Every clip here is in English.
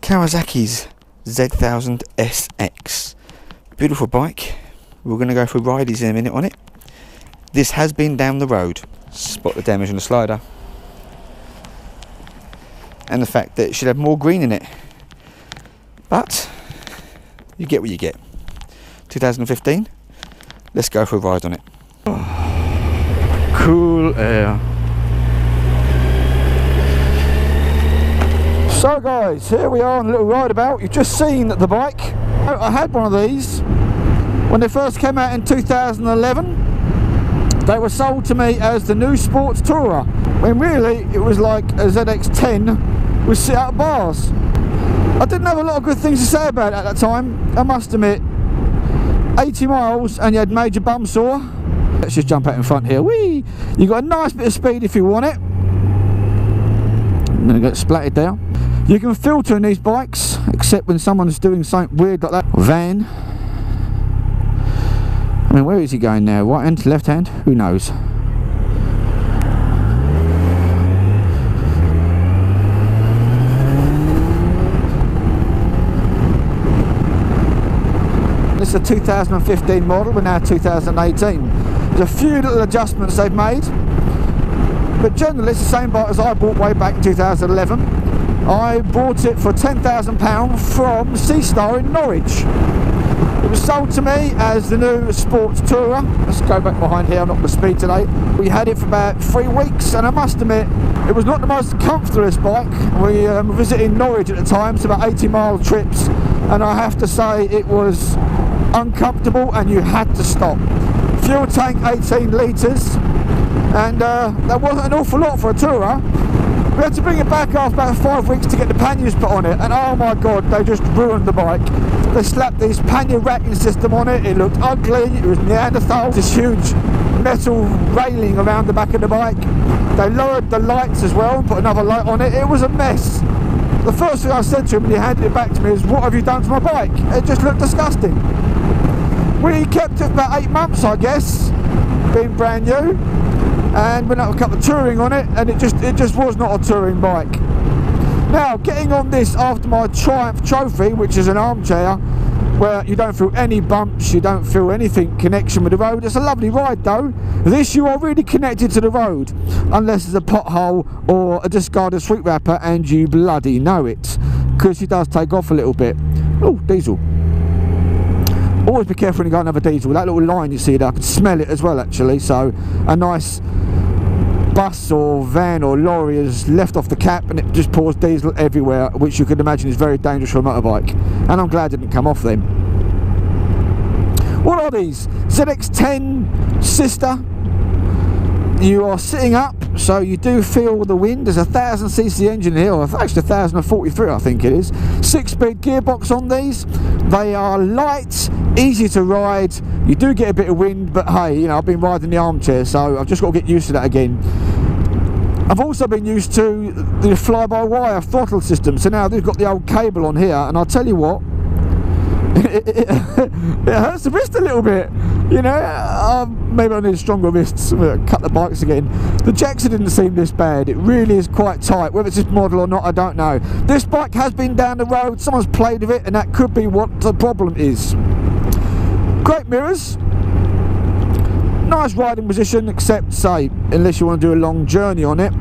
Kawasaki's Z1000 SX. Beautiful bike. We're going to go for rides in a minute on it. This has been down the road. Spot the damage on the slider. And the fact that it should have more green in it. But you get what you get. 2015. Let's go for a ride on it. Oh, cool air. So guys, here we are on a little ride about. You've just seen the bike. I had one of these when they first came out in 2011. They were sold to me as the new sports tourer, when really it was like a ZX10 with sit out bars. I didn't have a lot of good things to say about it at that time, I must admit. 80 miles and you had major bum sore. Let's just jump out in front here. Whee! You got a nice bit of speed if you want it. I'm going to get splattered there. You can filter in these bikes, except when someone's doing something weird like that. Van. I mean, where is he going now? Right hand, left hand? Who knows? This is a 2015 model, we're now 2018. There's a few little adjustments they've made, but generally it's the same bike as I bought way back in 2011. I bought it for £10,000 from C-Star in Norwich. It was sold to me as the new sports tourer. Let's go back behind here, I'm not going to speed today. We had it for about 3 weeks, and I must admit, it was not the most comfortable bike. We were visiting Norwich at the time, so about 80-mile trips, and I have to say it was uncomfortable and you had to stop. Fuel tank 18 litres, and that wasn't an awful lot for a tourer. We had to bring it back after about 5 weeks to get the panniers put on it, and oh my god, they just ruined the bike. They slapped this pannier racking system on it, it looked ugly, it was Neanderthal, this huge metal railing around the back of the bike. They lowered the lights as well and put another light on it. It was a mess. The first thing I said to him when he handed it back to me is, "What have you done to my bike?" It just looked disgusting. We kept it for about 8 months, I guess, being brand new, and went out a couple of touring on it, and it just was not a touring bike. Now, getting on this after my Triumph Trophy, which is an armchair, where you don't feel any bumps, you don't feel anything connection with the road. It's a lovely ride though. This, you are really connected to the road, unless there's a pothole or a discarded sweet wrapper, and you bloody know it, because she does take off a little bit. Oh, diesel. Always be careful when you go and have a diesel. That little line you see there, I can smell it as well actually. So a nice bus or van or lorry has left off the cap and it just pours diesel everywhere, which you can imagine is very dangerous for a motorbike. And I'm glad it didn't come off them. What are these? ZX10 sister. You are sitting up, so you do feel the wind. There's a 1000cc engine here, or actually 1043 I think it is. 6-speed gearbox on these. They are light, easy to ride. You do get a bit of wind, but hey, you know, I've been riding the armchair, so I've just got to get used to that again. I've also been used to the fly-by-wire throttle system, so now they've got the old cable on here, and I'll tell you what, it hurts the wrist a little bit, you know. Maybe I need stronger wrists. Cut the bikes again. The Jackson didn't seem this bad. It really is quite tight. Whether it's this model or not, I don't know. This bike has been down the road, someone's played with it, and that could be what the problem is. Great mirrors, nice riding position, except say unless you want to do a long journey on it.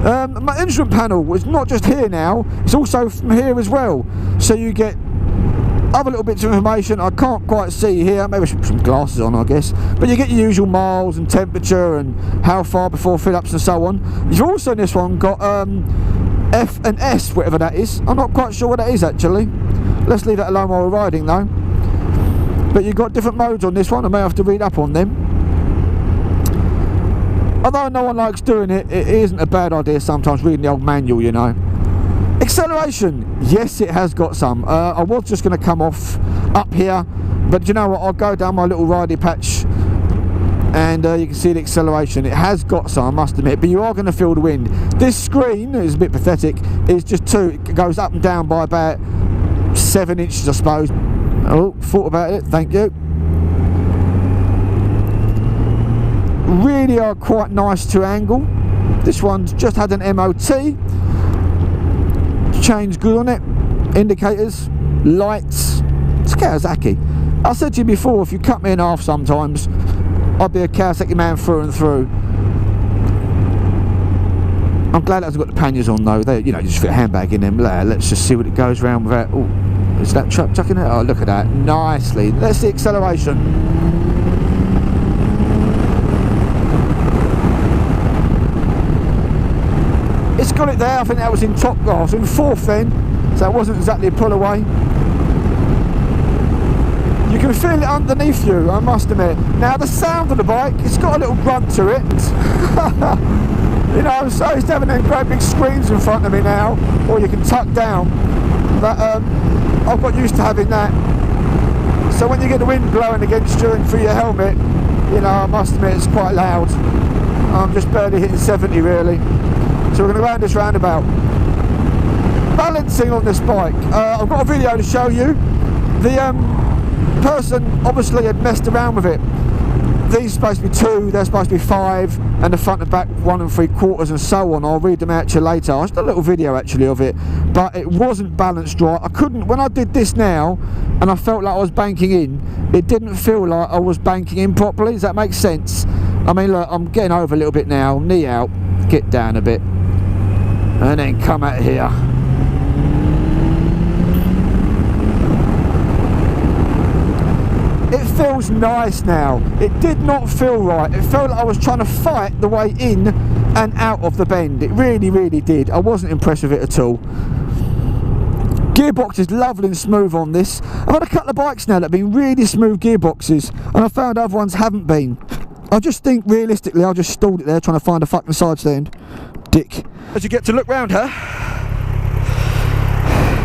My instrument panel is not just here now, it's also from here as well, so you get other little bits of information I can't quite see here. Maybe I should put some glasses on, I guess. But you get your usual miles and temperature and how far before fill-ups and so on. You've also in this one got F and S, whatever that is. I'm not quite sure what that is actually. Let's leave that alone while we're riding though. But you've got different modes on this one. I may have to read up on them. Although no one likes doing it, it isn't a bad idea sometimes reading the old manual, you know. Acceleration, yes, it has got some. I was just going to come off up here, but you know what, I'll go down my little ridey patch and you can see the acceleration. It has got some, I must admit, but you are going to feel the wind. This screen is a bit pathetic. It's just it goes up and down by about 7 inches, I suppose. Oh, thought about it, thank you. Really are quite nice to angle. This one's just had an MOT. Chain's good on it. indicators, lights. It's Kawasaki. I said to you before, if you cut me in half sometimes, I'd be a Kawasaki man through and through. I'm glad it hasn't got the panniers on though. They, you know, just fit a handbag in them. Let's just see what it goes round without. Oh, is that truck chucking it? Oh, look at that. Nicely. Let's see acceleration. It's got it there. I think that was in top. Oh, I was in fourth then, so it wasn't exactly a pull away. You can feel it underneath you, I must admit. Now the sound of the bike, it's got a little grunt to it. You know, I'm so used to having them great big screens in front of me now, or you can tuck down. But I've got used to having that. So when you get the wind blowing against you and through your helmet, you know, I must admit it's quite loud. I'm just barely hitting 70 really. So we're going to go around this roundabout. Balancing on this bike. I've got a video to show you. The person obviously had messed around with it. These are supposed to be 2, they're supposed to be 5, and the front and back 1 3/4 and so on. I'll read them out to you later. I just a little video actually of it, but it wasn't balanced right. I couldn't, when I did this now and I felt like I was banking in, it didn't feel like I was banking in properly. Does that make sense? I mean, look, I'm getting over a little bit now, knee out, get down a bit, and then come out here. It feels nice now. It did not feel right. It felt like I was trying to fight the way in and out of the bend. It really, really did. I wasn't impressed with it at all. Gearbox is lovely and smooth on this. I've had a couple of bikes now that have been really smooth gearboxes, and I found other ones haven't been. I just think realistically I just stalled it there trying to find a fucking side stand. Dick. As you get to look round her,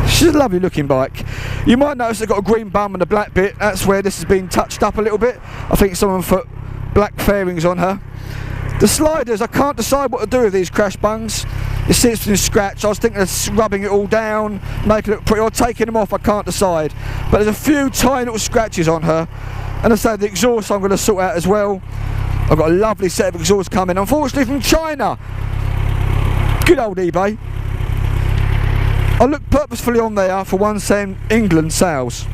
she's a lovely looking bike. You might notice it's got a green bum and a black bit. That's where this has been touched up a little bit. I think someone put black fairings on her. The sliders, I can't decide what to do with these crash bungs. You see it's been scratched. I was thinking of rubbing it all down, making it look pretty, or taking them off. I can't decide. But there's a few tiny little scratches on her. And I say the exhaust I'm going to sort out as well. I've got a lovely set of exhausts coming, unfortunately from China. Good old eBay. I looked purposefully on there for one saying England sales.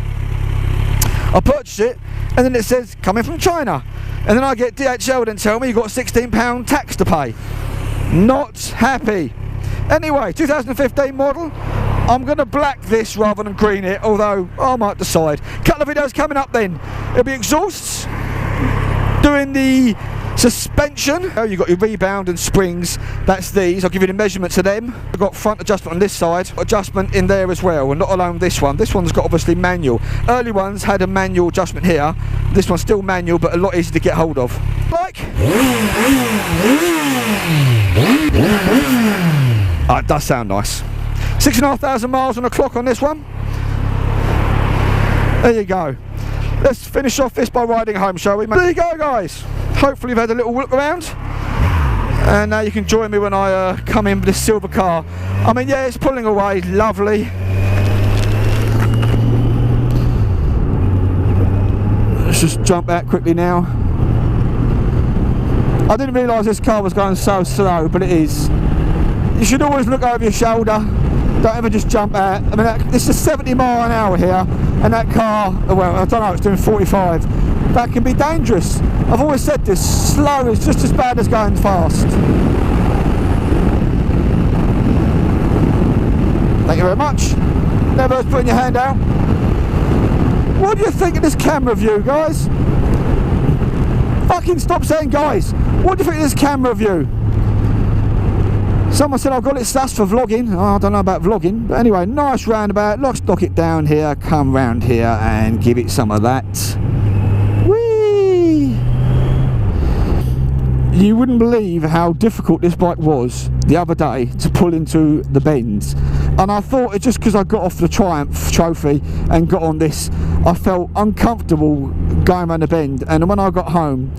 I purchased it and then it says coming from China, and then I get DHL then tell me you've got £16 tax to pay. Not happy. Anyway, 2015 model. I'm going to black this rather than green it, although I might decide. Couple of videos coming up then. It'll be exhausts, doing the suspension. Oh, you've got your rebound and springs. That's these. I'll give you the measurements of them. I've got front adjustment on this side, adjustment in there as well, and not alone this one. This one's got obviously manual. Early ones had a manual adjustment here. This one's still manual, but a lot easier to get hold of. Like, it does sound nice. 6,500 miles on the clock on this one. There you go. Let's finish off this by riding home, shall we? There you go, guys. Hopefully you've had a little look around, and now you can join me when I come in with this silver car. I mean, yeah, it's pulling away, lovely. Let's just jump out quickly now. I didn't realise this car was going so slow, but it is. You should always look over your shoulder. Don't ever just jump out. I mean, this is 70 mile an hour here, and that car, well, I don't know, it's doing 45. That can be dangerous. I've always said this, slow is just as bad as going fast. Thank you very much. Never putting your hand out. What do you think of this camera view, guys? Fucking stop saying guys. What do you think of this camera view? Someone said I've got it sussed for vlogging. Oh, I don't know about vlogging, but anyway, nice roundabout. Let's knock it down here, come round here and give it some of that. Whee! You wouldn't believe how difficult this bike was the other day to pull into the bends. And I thought it's just because I got off the Triumph trophy and got on this, I felt uncomfortable going around the bend. And when I got home,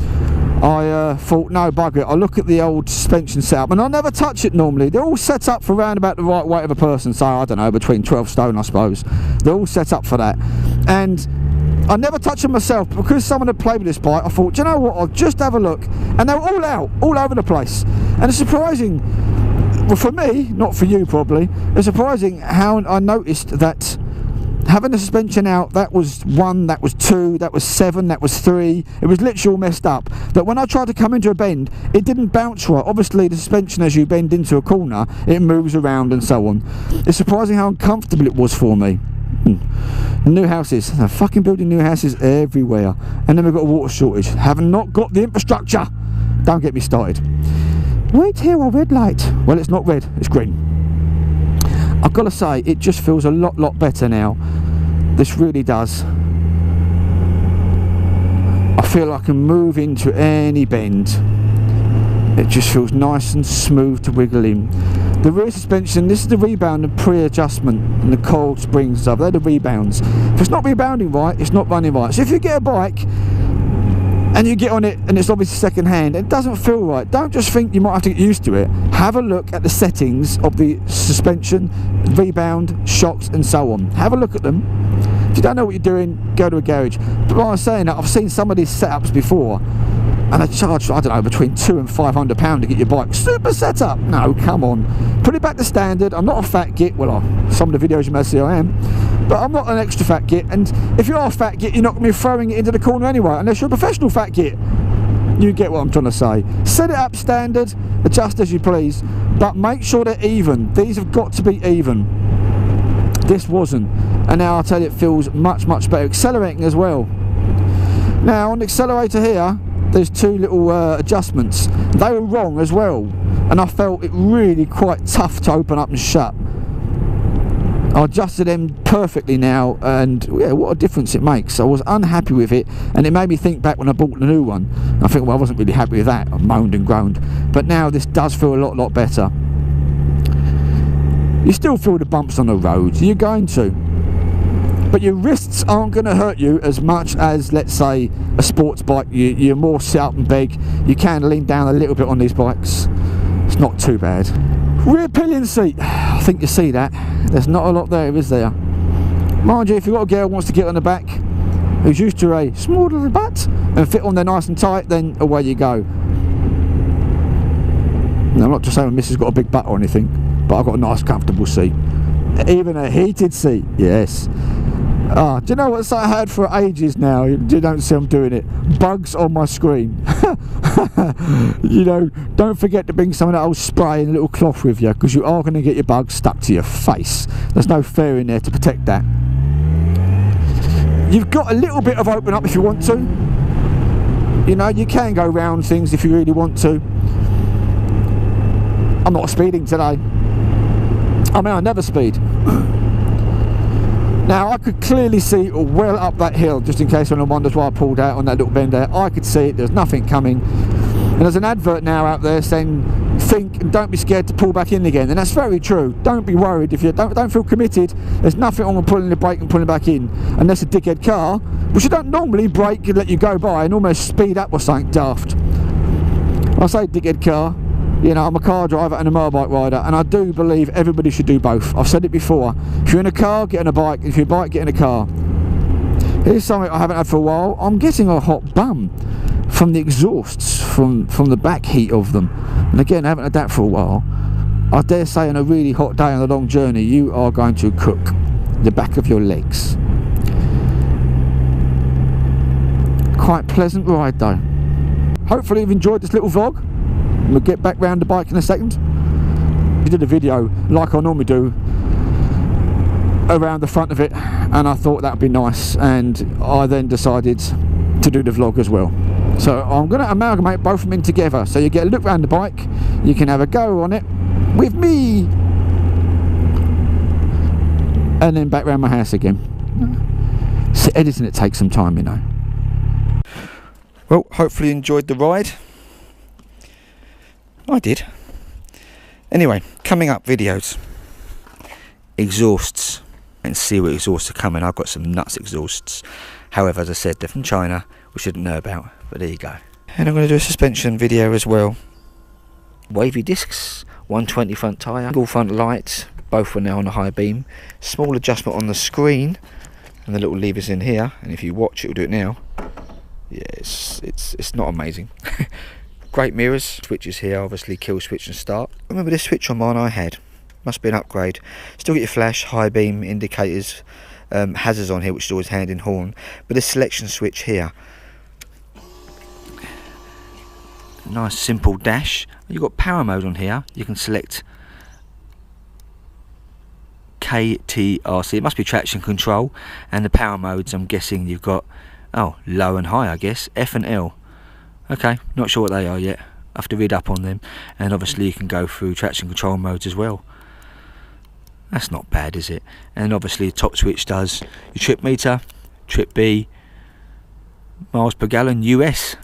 I thought, no, bugger it. I look at the old suspension setup, and I never touch it normally. They're all set up for around about the right weight of a person, so I don't know, between 12 stone, I suppose. They're all set up for that. And I never touched them myself, but because someone had played with this bike, I thought, do you know what, I'll just have a look. And they were all out, all over the place. And it's surprising, well, for me, not for you probably, it's surprising how I noticed that having the suspension out, that was 1, that was 2, that was 7, that was 3, it was literally all messed up. That when I tried to come into a bend, it didn't bounce right. Obviously the suspension, as you bend into a corner, it moves around and so on. It's surprising how uncomfortable it was for me. New houses, they're fucking building new houses everywhere, and then we've got a water shortage. Have not got the infrastructure. Don't get me started. Wait here, a red light. Well, it's not red, it's green. I've got to say, it just feels a lot better now. This really does. I feel I can move into any bend. It just feels nice and smooth to wiggle in. The rear suspension, this is the rebound and pre-adjustment, and the coil springs and stuff, they're the rebounds. If it's not rebounding right, it's not running right. So if you get a bike and you get on it and it's obviously second hand, it doesn't feel right, don't just think you might have to get used to it. Have a look at the settings of the suspension, rebound, shocks and so on. Have a look at them. If you don't know what you're doing, go to a garage. But while I'm saying that, I've seen some of these setups before and they charge, I don't know, between £200 and £500 to get your bike super setup. No, come on, put it back to standard. I'm not a fat git. Well, some of the videos you may see I am, but I'm not an extra fat git. And if you are a fat git, you're not going to be throwing it into the corner anyway, unless you're a professional fat git. You get what I'm trying to say. Set it up standard, adjust as you please, but make sure they're even. These have got to be even. This wasn't, and now I'll tell you, it feels much better. Accelerating as well. Now on the accelerator here, there's 2 little adjustments. They were wrong as well, and I felt it really quite tough to open up and shut. I adjusted them perfectly now, and yeah, what a difference it makes. I was unhappy with it, and it made me think back when I bought the new one. I think, well, I wasn't really happy with that. I moaned and groaned, but now this does feel a lot better. You still feel the bumps on the road, you're going to, but your wrists aren't going to hurt you as much as, let's say, a sports bike. You're more sit up and beg. You can lean down a little bit on these bikes. It's not too bad. Rear pillion seat, I think you see that. There's not a lot there, is there? Mind you, if you've got a girl who wants to get on the back, who's used to a small little butt and fit on there nice and tight, then away you go. Now, I'm not just saying my missus got a big butt or anything, but I've got a nice comfortable seat. Even a heated seat, yes. Do you know what I had for ages now? You don't see I'm doing it. Bugs on my screen. You know, don't forget to bring some of that old spray and a little cloth with you, because you are going to get your bugs stuck to your face. There's no fair in there to protect that. You've got a little bit of open up if you want to. You know, you can go round things if you really want to. I'm not speeding today. I mean, I never speed. Now, I could clearly see well up that hill, just in case anyone wonders why I pulled out on that little bend there. I could see it, there's nothing coming. And there's an advert now out there saying, think and don't be scared to pull back in again. And that's very true. Don't be worried. If you don't feel committed, there's nothing wrong with pulling the brake and pulling back in. Unless a dickhead car, which you don't normally brake and let you go by and almost speed up or something daft. I say dickhead car. You know, I'm a car driver and a motorbike rider, and I do believe everybody should do both. I've said it before. If you're in a car, get in a bike. If you're a bike, get in a car. Here's something I haven't had for a while. I'm getting a hot bum from the exhausts, from the back heat of them. And again, I haven't had that for a while. I dare say on a really hot day on a long journey, you are going to cook the back of your legs. Quite pleasant ride though. Hopefully you've enjoyed this little vlog. We'll get back round the bike in a second. I did a video like I normally do around the front of it, and I thought that would be nice, and I then decided to do the vlog as well. So I'm going to amalgamate both of them in together, so you get a look around the bike, you can have a go on it with me, and then back round my house again. So editing it takes some time, you know. Well, hopefully you enjoyed the ride. I did. Anyway, coming up videos. Exhausts. And see what exhausts are coming. I've got some nuts exhausts. However, as I said, they're from China, which I didn't know about. But there you go. And I'm going to do a suspension video as well. Wavy discs, 120 front tyre, single front lights, both were now on a high beam. Small adjustment on the screen, and the little levers in here. And if you watch, it'll do it now. Yeah, it's not amazing. Great mirrors, switches here, obviously kill switch and start. Remember this switch on mine I had, must be an upgrade. Still get your flash, high beam indicators, hazards on here, which is always hand in horn, but this selection switch here, nice simple dash. You've got power mode on here, you can select KTRC, it must be traction control, and the power modes I'm guessing you've got, oh, low and high I guess, F and L. Okay, not sure what they are yet, I have to read up on them. And obviously you can go through traction control modes as well. That's not bad, is it? And obviously the top switch does your trip meter, trip B, miles per gallon US.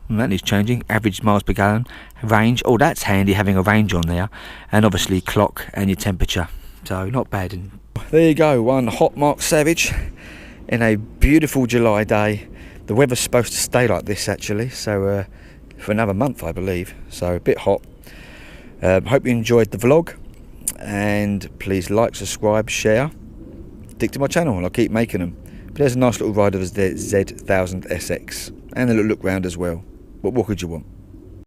And that needs changing, average miles per gallon, range, oh that's handy having a range on there, and obviously clock and your temperature. So not bad. And there you go, one hot Mark Savage in a beautiful July day. The weather's supposed to stay like this actually, so for another month I believe, so a bit hot. Hope you enjoyed the vlog, and please like, subscribe, share, stick to my channel and I'll keep making them. But there's a nice little ride of the Z1000 SX and a little look round as well. What more could you want?